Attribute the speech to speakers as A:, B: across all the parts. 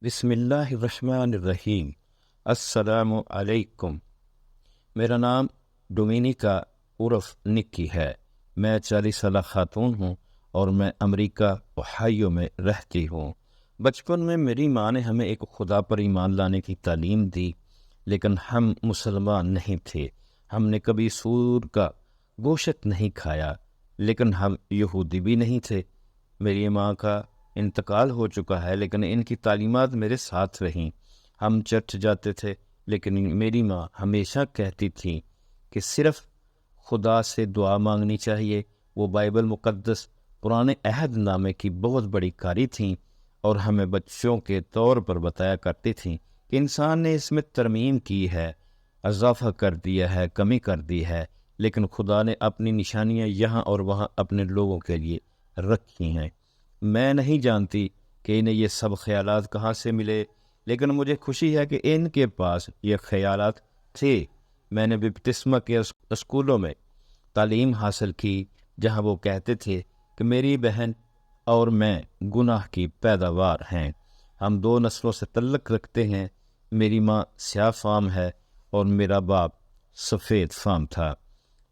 A: بسم اللہ الرحمن الرحیم۔ السلام علیکم۔ میرا نام ڈومینیکا عرف نکی ہے۔ میں 40 سالہ خاتون ہوں اور میں امریکہ اوہایو میں رہتی ہوں۔ بچپن میں میری ماں نے ہمیں ایک خدا پر ایمان لانے کی تعلیم دی، لیکن ہم مسلمان نہیں تھے۔ ہم نے کبھی سور کا گوشت نہیں کھایا، لیکن ہم یہودی بھی نہیں تھے۔ میری ماں کا انتقال ہو چکا ہے، لیکن ان کی تعلیمات میرے ساتھ رہیں۔ ہم چرچ جاتے تھے، لیکن میری ماں ہمیشہ کہتی تھی کہ صرف خدا سے دعا مانگنی چاہیے۔ وہ بائبل مقدس پرانے عہد نامے کی بہت بڑی قاری تھیں اور ہمیں بچوں کے طور پر بتایا کرتی تھیں کہ انسان نے اس میں ترمیم کی ہے، اضافہ کر دیا ہے، کمی کر دی ہے، لیکن خدا نے اپنی نشانیاں یہاں اور وہاں اپنے لوگوں کے لیے رکھی ہیں۔ میں نہیں جانتی کہ انہیں یہ سب خیالات کہاں سے ملے، لیکن مجھے خوشی ہے کہ ان کے پاس یہ خیالات تھے۔ میں نے بپتسمہ کے اسکولوں میں تعلیم حاصل کی، جہاں وہ کہتے تھے کہ میری بہن اور میں گناہ کی پیداوار ہیں۔ ہم 2 نسلوں سے تعلق رکھتے ہیں۔ میری ماں سیاہ فام ہے اور میرا باپ سفید فام تھا۔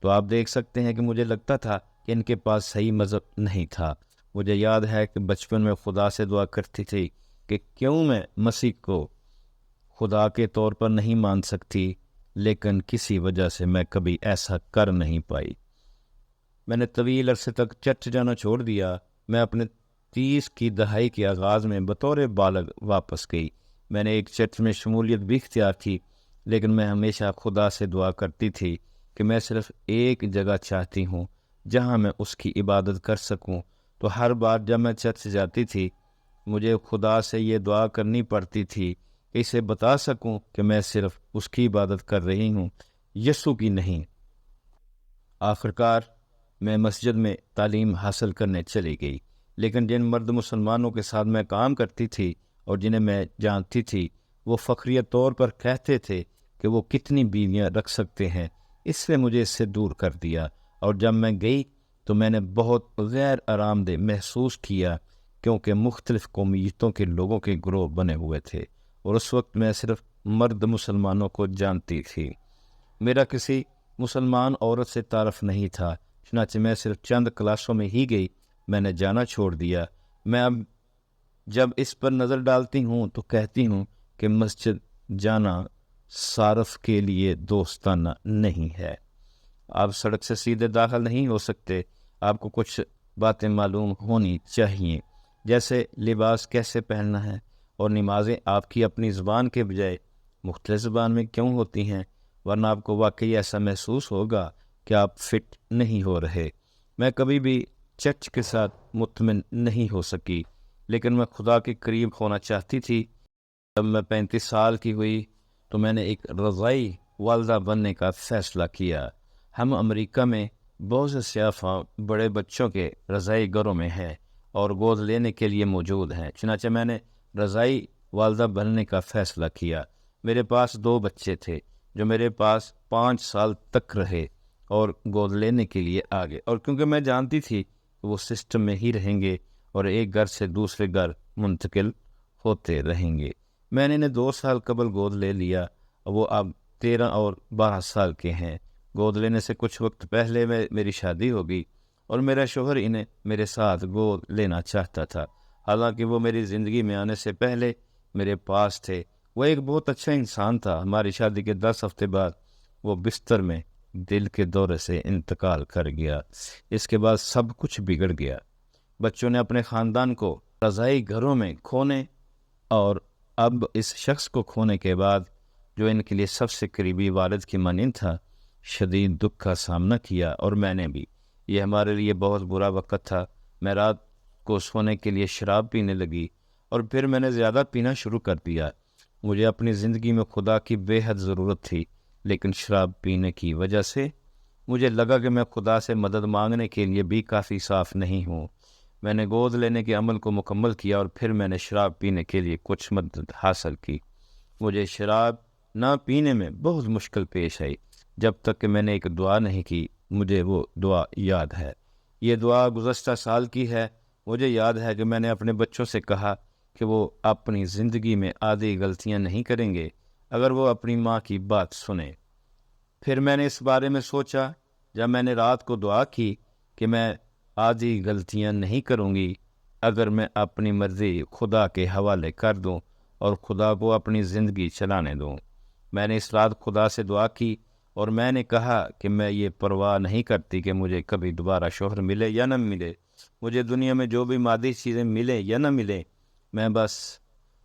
A: تو آپ دیکھ سکتے ہیں کہ مجھے لگتا تھا کہ ان کے پاس صحیح مذہب نہیں تھا۔ مجھے یاد ہے کہ بچپن میں خدا سے دعا کرتی تھی کہ کیوں میں مسیح کو خدا کے طور پر نہیں مان سکتی، لیکن کسی وجہ سے میں کبھی ایسا کر نہیں پائی۔ میں نے طویل عرصے تک چرچ جانا چھوڑ دیا۔ میں اپنے 30 کی دہائی کے آغاز میں بطور بالغ واپس گئی۔ میں نے ایک چرچ میں شمولیت بھی اختیار کی، لیکن میں ہمیشہ خدا سے دعا کرتی تھی کہ میں صرف ایک جگہ چاہتی ہوں جہاں میں اس کی عبادت کر سکوں۔ تو ہر بار جب میں چرچ جاتی تھی، مجھے خدا سے یہ دعا کرنی پڑتی تھی کہ اسے بتا سکوں کہ میں صرف اس کی عبادت کر رہی ہوں، یسوع کی نہیں۔ آخرکار میں مسجد میں تعلیم حاصل کرنے چلی گئی، لیکن جن مرد مسلمانوں کے ساتھ میں کام کرتی تھی اور جنہیں میں جانتی تھی، وہ فخریہ طور پر کہتے تھے کہ وہ کتنی بیویاں رکھ سکتے ہیں۔ اس نے مجھے اس سے دور کر دیا، اور جب میں گئی تو میں نے بہت غیر آرام دہ محسوس کیا، کیونکہ مختلف قومیتوں کے لوگوں کے گروہ بنے ہوئے تھے، اور اس وقت میں صرف مرد مسلمانوں کو جانتی تھی۔ میرا کسی مسلمان عورت سے تعارف نہیں تھا، چنانچہ میں صرف چند کلاسوں میں ہی گئی۔ میں نے جانا چھوڑ دیا۔ میں اب جب اس پر نظر ڈالتی ہوں تو کہتی ہوں کہ مسجد جانا صارف کے لیے دوستانہ نہیں ہے۔ آپ سڑک سے سیدھے داخل نہیں ہو سکتے۔ آپ کو کچھ باتیں معلوم ہونی چاہیے، جیسے لباس کیسے پہننا ہے، اور نمازیں آپ کی اپنی زبان کے بجائے مختلف زبان میں کیوں ہوتی ہیں، ورنہ آپ کو واقعی ایسا محسوس ہوگا کہ آپ فٹ نہیں ہو رہے۔ میں کبھی بھی چرچ کے ساتھ مطمئن نہیں ہو سکی، لیکن میں خدا کے قریب ہونا چاہتی تھی۔ جب میں 35 سال کی ہوئی تو میں نے ایک رضاعی والدہ بننے کا فیصلہ کیا۔ ہم امریکہ میں بہت سے سیاح بڑے بچوں کے رضاعی گھروں میں ہیں اور گود لینے کے لیے موجود ہیں، چنانچہ میں نے رضاعی والدہ بننے کا فیصلہ کیا۔ میرے پاس 2 بچے تھے جو میرے پاس 5 سال تک رہے اور گود لینے کے لیے آگے، اور کیونکہ میں جانتی تھی کہ وہ سسٹم میں ہی رہیں گے اور ایک گھر سے دوسرے گھر منتقل ہوتے رہیں گے۔ میں نے انہیں 2 سال قبل گود لے لیا۔ وہ اب 13 اور 12 سال کے ہیں۔ گود لینے سے کچھ وقت پہلے میری شادی ہو گئی اور میرا شوہر انہیں میرے ساتھ گود لینا چاہتا تھا، حالانکہ وہ میری زندگی میں آنے سے پہلے میرے پاس تھے۔ وہ ایک بہت اچھا انسان تھا۔ ہماری شادی کے 10 ہفتے بعد وہ بستر میں دل کے دورے سے انتقال کر گیا۔ اس کے بعد سب کچھ بگڑ گیا۔ بچوں نے اپنے خاندان کو رضاعی گھروں میں کھونے اور اب اس شخص کو کھونے کے بعد جو ان کے لیے سب سے قریبی والد کی مانند تھا، شدید دکھ کا سامنا کیا، اور میں نے بھی۔ یہ ہمارے لیے بہت برا وقت تھا۔ میں رات کو سونے کے لیے شراب پینے لگی اور پھر میں نے زیادہ پینا شروع کر دیا۔ مجھے اپنی زندگی میں خدا کی بے حد ضرورت تھی، لیکن شراب پینے کی وجہ سے مجھے لگا کہ میں خدا سے مدد مانگنے کے لیے بھی کافی صاف نہیں ہوں۔ میں نے گود لینے کے عمل کو مکمل کیا اور پھر میں نے شراب پینے کے لیے کچھ مدد حاصل کی۔ مجھے شراب نہ پینے میں بہت مشکل پیش آئی جب تک کہ میں نے ایک دعا نہیں کی۔ مجھے وہ دعا یاد ہے۔ یہ دعا گزشتہ سال کی ہے۔ مجھے یاد ہے کہ میں نے اپنے بچوں سے کہا کہ وہ اپنی زندگی میں آدھی غلطیاں نہیں کریں گے اگر وہ اپنی ماں کی بات سنیں۔ پھر میں نے اس بارے میں سوچا جب میں نے رات کو دعا کی کہ میں آدھی غلطیاں نہیں کروں گی اگر میں اپنی مرضی خدا کے حوالے کر دوں اور خدا کو اپنی زندگی چلانے دوں۔ میں نے اس رات خدا سے دعا کی اور میں نے کہا کہ میں یہ پرواہ نہیں کرتی کہ مجھے کبھی دوبارہ شوہر ملے یا نہ ملے، مجھے دنیا میں جو بھی مادی چیزیں ملیں یا نہ ملیں، میں بس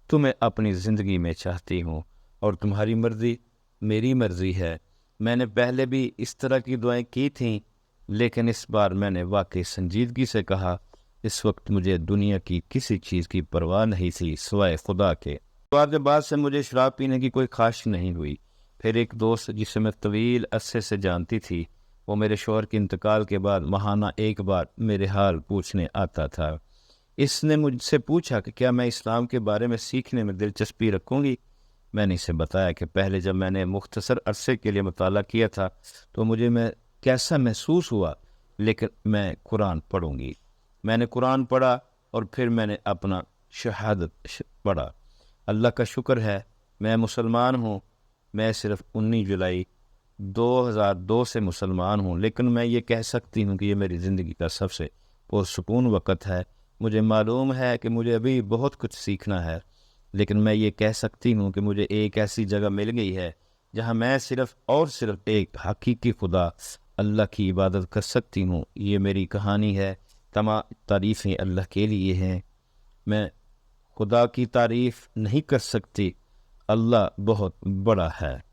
A: تمہیں اپنی زندگی میں چاہتی ہوں اور تمہاری مرضی میری مرضی ہے۔ میں نے پہلے بھی اس طرح کی دعائیں کی تھیں، لیکن اس بار میں نے واقعی سنجیدگی سے کہا۔ اس وقت مجھے دنیا کی کسی چیز کی پرواہ نہیں تھی سوائے خدا کے۔ بعد بعد سے مجھے شراب پینے کی کوئی خواہش نہیں ہوئی۔ پھر ایک دوست جسے میں طویل عرصے سے جانتی تھی، وہ میرے شوہر کے انتقال کے بعد ماہانہ ایک بار میرے حال پوچھنے آتا تھا۔ اس نے مجھ سے پوچھا کہ کیا میں اسلام کے بارے میں سیکھنے میں دلچسپی رکھوں گی۔ میں نے اسے بتایا کہ پہلے جب میں نے مختصر عرصے کے لیے مطالعہ کیا تھا تو مجھے کیسا محسوس ہوا، لیکن میں قرآن پڑھوں گی۔ میں نے قرآن پڑھا اور پھر میں نے اپنا شہادت پڑھا۔ اللہ کا شکر ہے میں مسلمان ہوں۔ میں صرف 19 جولائی 2002 سے مسلمان ہوں، لیکن میں یہ کہہ سکتی ہوں کہ یہ میری زندگی کا سب سے پرسکون وقت ہے۔ مجھے معلوم ہے کہ مجھے ابھی بہت کچھ سیکھنا ہے، لیکن میں یہ کہہ سکتی ہوں کہ مجھے ایک ایسی جگہ مل گئی ہے جہاں میں صرف اور صرف ایک حقیقی خدا اللہ کی عبادت کر سکتی ہوں۔ یہ میری کہانی ہے، تمام تعریفیں اللہ کے لیے ہیں۔ میں خدا کی تعریف نہیں کر سکتی، اللہ بہت بڑا ہے۔